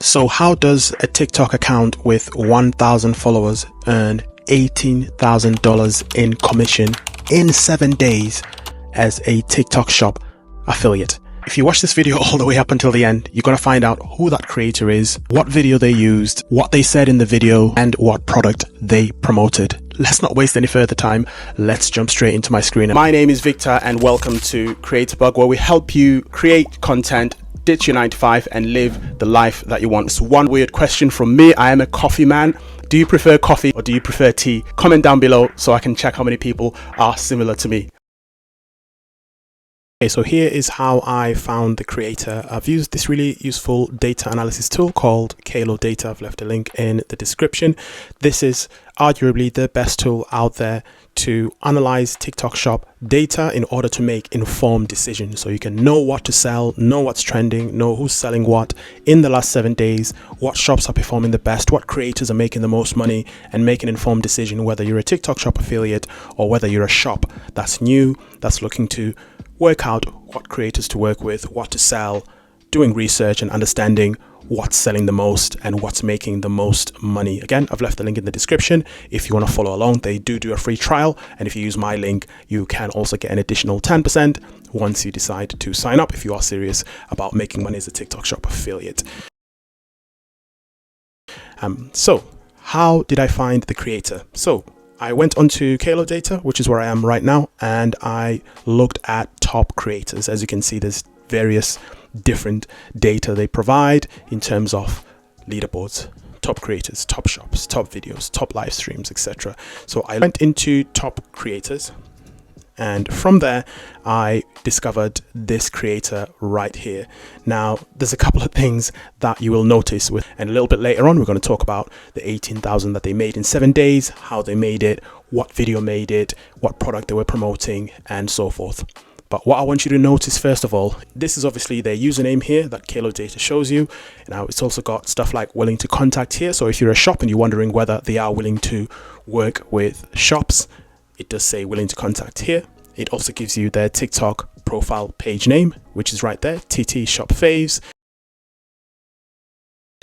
So how does a TikTok account with 1,000 followers earn $18,000 in commission in 7 days as a TikTok Shop affiliate? If you watch this video all the way up until the end, you're going to find out who that creator is, what video they used, what they said in the video, and what product they promoted. Let's not waste any further time. Let's jump straight into my screen. My name is Victor and welcome to Creator-Bug, where we help you create content, ditch your 9 to 5 and live the life that you want. It's one weird question from me. I am a coffee man. Do you prefer coffee or do you prefer tea? Comment down below so I can check how many people are similar to me. Okay, so here is how I found the creator. I've used this really useful data analysis tool called Kalo Data. I've left a link in the description. This is arguably the best tool out there to analyze TikTok Shop data in order to make informed decisions. So you can know what to sell, know what's trending, know who's selling what in the last 7 days, what shops are performing the best, what creators are making the most money, and make an informed decision whether you're a TikTok Shop affiliate or whether you're a shop that's new, that's looking to work out what creators to work with, what to sell, doing research and understanding what's selling the most and what's making the most money. Again, I've left the link in the description if you want to follow along. They do a free trial, and if you use my link, you can also get an additional 10% once you decide to sign up if you are serious about making money as a TikTok Shop affiliate. So how did I find the creator? So I went onto Kalo Data, which is where I am right now, and I looked at top creators. As you can see, there's various different data they provide in terms of leaderboards, top creators, top shops, top videos, top live streams, etc. So I went into top creators, and from there I discovered this creator right here. Now there's a couple of things that you will notice with, and a little bit later on we're going to talk about the 18,000 that they made in 7 days, how they made it, what video made it, what product they were promoting, and so forth. But what I want you to notice first of all, this is obviously their username here that Kalo Data shows you. Now it's also got stuff like willing to contact here. So if you're a shop and you're wondering whether they are willing to work with shops, it does say willing to contact here. It also gives you their TikTok profile page name, which is right there, TT Shop Faves.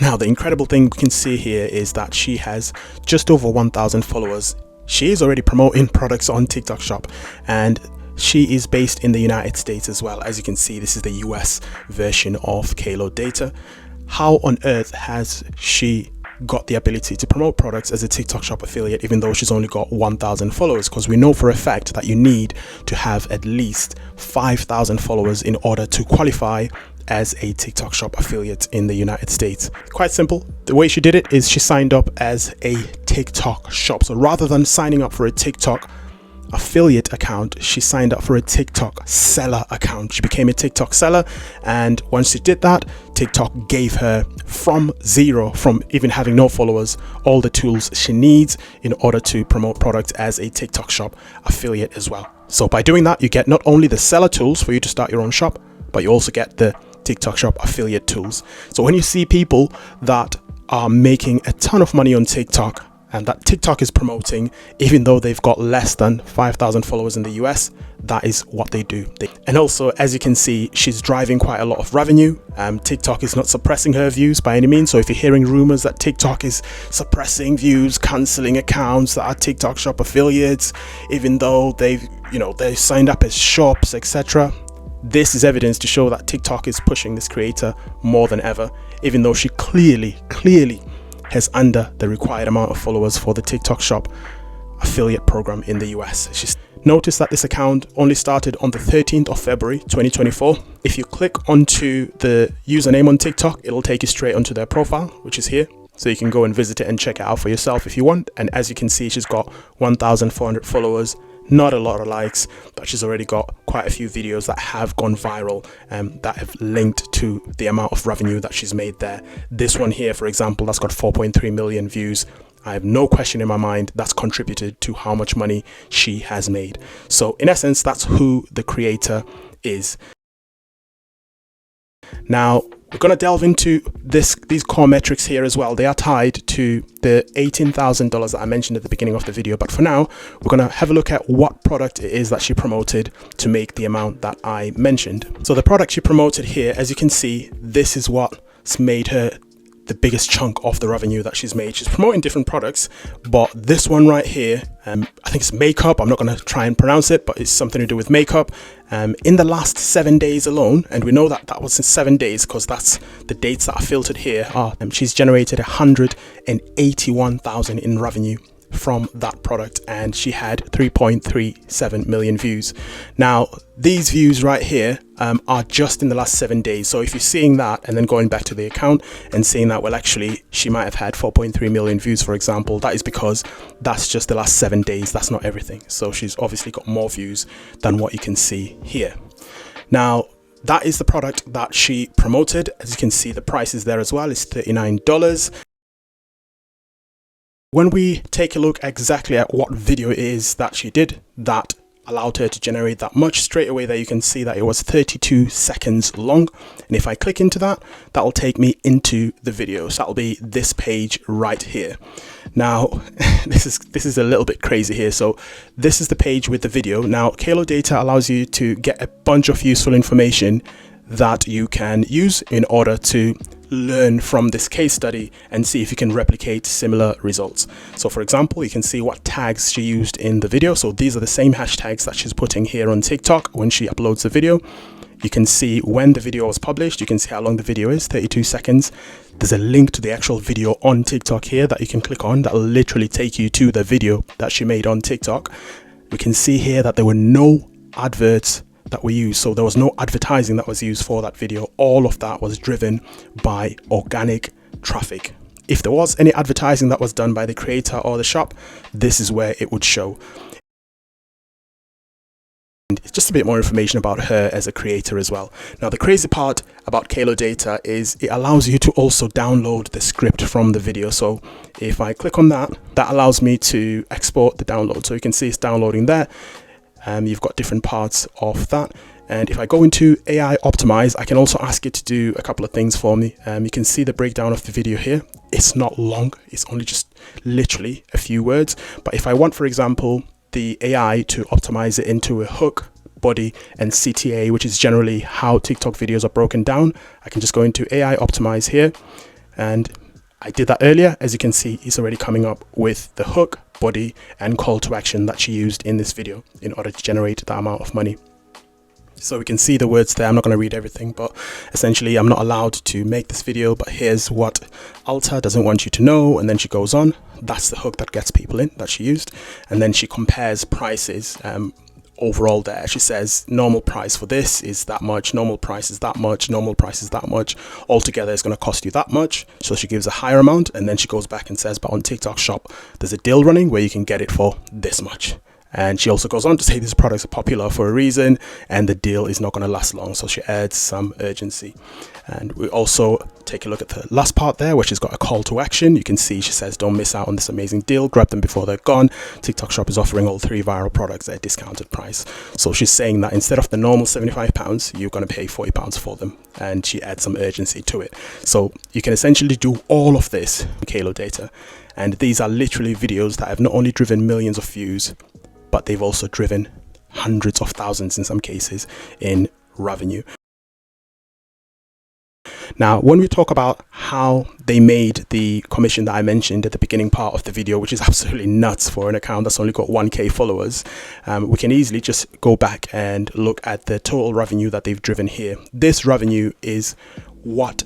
Now the incredible thing we can see here is that she has just over 1,000 followers. She is already promoting products on TikTok Shop, and she is based in the United States as well. As you can see, this is the US version of Kalo Data. How on earth has she got the ability to promote products as a TikTok Shop affiliate even though she's only got 1,000 followers? Because we know for a fact that you need to have at least 5,000 followers in order to qualify as a TikTok Shop affiliate in the United States. Quite simple. The way she did it is she signed up as a TikTok Shop. So rather than signing up for a TikTok affiliate account, she signed up for a TikTok seller account. She became a TikTok seller, and once she did that, TikTok gave her from zero, from even having no followers, all the tools she needs in order to promote products as a TikTok Shop affiliate as well. So by doing that, you get not only the seller tools for you to start your own shop, but you also get the TikTok Shop affiliate tools. So when you see people that are making a ton of money on TikTok and that TikTok is promoting, even though they've got less than 5,000 followers in the US, that is what they do. And also, as you can see, she's driving quite a lot of revenue. TikTok is not suppressing her views by any means. So if you're hearing rumors that TikTok is suppressing views, canceling accounts that are TikTok Shop affiliates, even though they signed up as shops, etc., this is evidence to show that TikTok is pushing this creator more than ever, even though she clearly has under the required amount of followers for the TikTok Shop affiliate program in the US. She's noticed that this account only started on the 13th of February 2024. If you click onto the username on TikTok, it'll take you straight onto their profile, which is here. So you can go and visit it and check it out for yourself if you want. And as you can see, she's got 1,400 followers. Not a lot of likes, but she's already got quite a few videos that have gone viral that have linked to the amount of revenue that she's made there. This one here, for example, that's got 4.3 million views. I have no question in my mind that's contributed to how much money she has made. So in essence, that's who the creator is. Now, we're going to delve into these core metrics here as well. They are tied to the $18,000 that I mentioned at the beginning of the video. But for now, we're going to have a look at what product it is that she promoted to make the amount that I mentioned. So the product she promoted here, as you can see, this is what's made her the biggest chunk of the revenue that she's made. She's promoting different products, but this one right here, I think it's makeup. I'm not going to try and pronounce it, but it's something to do with makeup. In the last 7 days alone, and we know that that was in 7 days because that's the dates that are filtered here, she's generated 181,000 in revenue from that product, and she had 3.37 million views. Now these views right here are just in the last 7 days. So if you're seeing that and then going back to the account and seeing that, well, actually she might have had 4.3 million views, for example, that is because that's just the last 7 days. That's not everything. So she's obviously got more views than what you can see here. Now that is the product that she promoted. As you can see, the price is there as well. It's $39. When we take a look exactly at what video it is that she did that allowed her to generate that much, straight away there you can see that it was 32 seconds long. And if I click into that, that will take me into the video. So that'll be this page right here. Now this is a little bit crazy here. So this is the page with the video. Now Kalo Data allows you to get a bunch of useful information that you can use in order to learn from this case study and see if you can replicate similar results. So for example, you can see what tags she used in the video. So these are the same hashtags that she's putting here on TikTok when she uploads the video. You can see when the video was published. You can see how long the video is, 32 seconds. There's a link to the actual video on TikTok here that you can click on that will literally take you to the video that she made on TikTok. We can see here that there were no adverts that were used. So there was no advertising that was used for that video. All of that was driven by organic traffic. If there was any advertising that was done by the creator or the shop, this is where it would show. And it's just a bit more information about her as a creator as well. Now the crazy part about Kalo Data is it allows you to also download the script from the video. So if I click on that, that allows me to export the download. So you can see it's downloading there. You've got different parts of that. And if I go into AI Optimize, I can also ask it to do a couple of things for me. You can see the breakdown of the video here. It's not long. It's only just literally a few words. But if I want, for example, the AI to optimize it into a hook, body, and CTA, which is generally how TikTok videos are broken down, I can just go into AI Optimize here. And I did that earlier. As you can see, it's already coming up with the hook, body, and call to action that she used in this video in order to generate that amount of money. So we can see the words there. I'm not going to read everything, but essentially I'm not allowed to make this video, but here's what Alta doesn't want you to know. And then she goes on. That's the hook that gets people in that she used. And then she compares prices overall there. She says normal price for this is that much, normal price is that much, normal price is that much, altogether it's going to cost you that much. So she gives a higher amount, and then she goes back and says, but on TikTok Shop there's a deal running where you can get it for this much. And she also goes on to say these products are popular for a reason and the deal is not going to last long. So she adds some urgency. And we also take a look at the last part there, where she's got a call to action. You can see she says, don't miss out on this amazing deal. Grab them before they're gone. TikTok Shop is offering all 3 viral products at a discounted price. So she's saying that instead of the normal £75, you're going to pay £40 for them. And she adds some urgency to it. So you can essentially do all of this with Kalo Data. And these are literally videos that have not only driven millions of views, but they've also driven hundreds of thousands in some cases in revenue. Now, when we talk about how they made the commission that I mentioned at the beginning part of the video, which is absolutely nuts for an account that's only got 1K followers, we can easily just go back and look at the total revenue that they've driven here. This revenue is what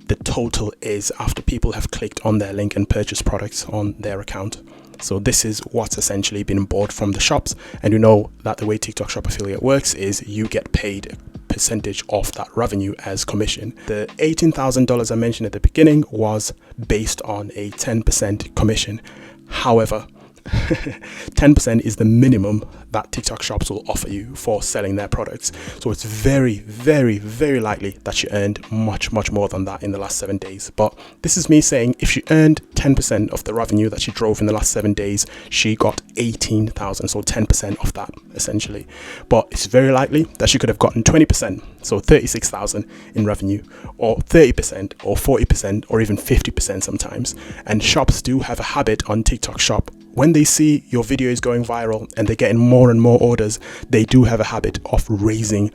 the total is after people have clicked on their link and purchased products on their account. So this is what's essentially been bought from the shops. And you know that the way TikTok Shop affiliate works is you get paid a percentage of that revenue as commission. The $18,000 I mentioned at the beginning was based on a 10% commission. However, 10% is the minimum that TikTok shops will offer you for selling their products. So it's very, very, very likely that she earned much, much more than that in the last 7 days. But this is me saying if she earned 10% of the revenue that she drove in the last 7 days, she got 18,000. So 10% of that essentially. But it's very likely that she could have gotten 20%. So 36,000 in revenue, or 30% or 40% or even 50% sometimes. And shops do have a habit on TikTok Shop. When they see your video is going viral and they're getting more and more orders, they do have a habit of raising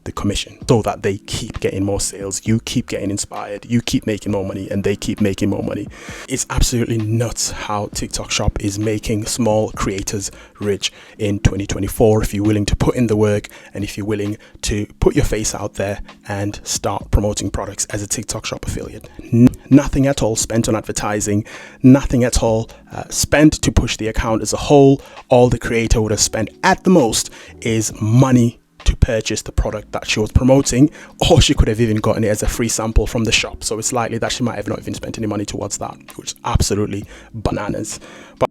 the commission so that they keep getting more sales, you keep getting inspired, you keep making more money, and they keep making more money. It's absolutely nuts how TikTok Shop is making small creators rich in 2024 if you're willing to put in the work and if you're willing to put your face out there and start promoting products as a TikTok Shop affiliate. Nothing at all spent on advertising, nothing at all spent to push the account as a whole. All the creator would have spent at the most is money to purchase the product that she was promoting, or she could have even gotten it as a free sample from the shop. So it's likely that she might have not even spent any money towards that, which is absolutely bananas. But